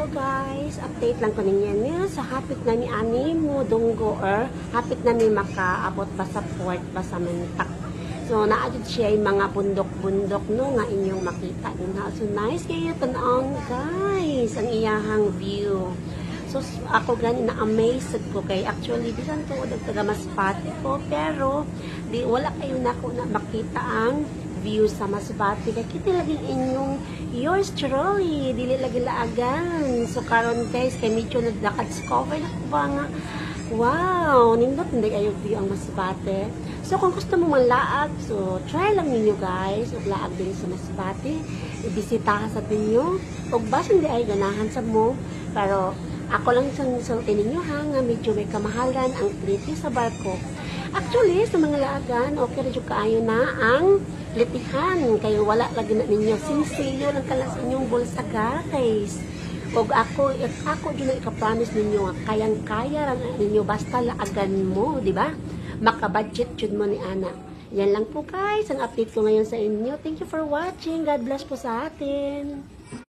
Hello guys, update lang ko ninyo niya sa hapit na ni ani mo dunggo or hapit na ni makaabot ba sa port ba sa Mentak. So naadjud siya yung mga bundok-bundok no nga inyong makita din ha. So nice kayo tan-ang guys ang iyahang view. So ako gani na amazed ko kay actually bisan to taga Masbate ko pero di wala kayo nako na makita ang view sa Masbate kay kita lagi inyong yours truly dili lagi laagan. So karon guys kay medyo nagdaka-discover na ko ba nga wow nindot hindi kayo view ang Masbate. So kung gusto mo manlaag so try lang ninyo guys ug laag din sa Masbate ibisita sa ninyo ug basin di ay ganahan sa mo pero ako lang sultin ninyo ha nga medyo may kamahalan ang pliti sa barko. Actually sa mga laagan okay ra jud kaayo na ang litihan kayo wala lagi na ninyo sinsilyo lang kala sa inyong bulsa guys og ako dyan na ika-promise ninyo nga kayang-kaya lang ninyo basta laagan mo di ba maka-budget jud mo ni ana yan lang po guys ang update ko ngayon sa inyo. Thank you for watching. God bless po sa atin.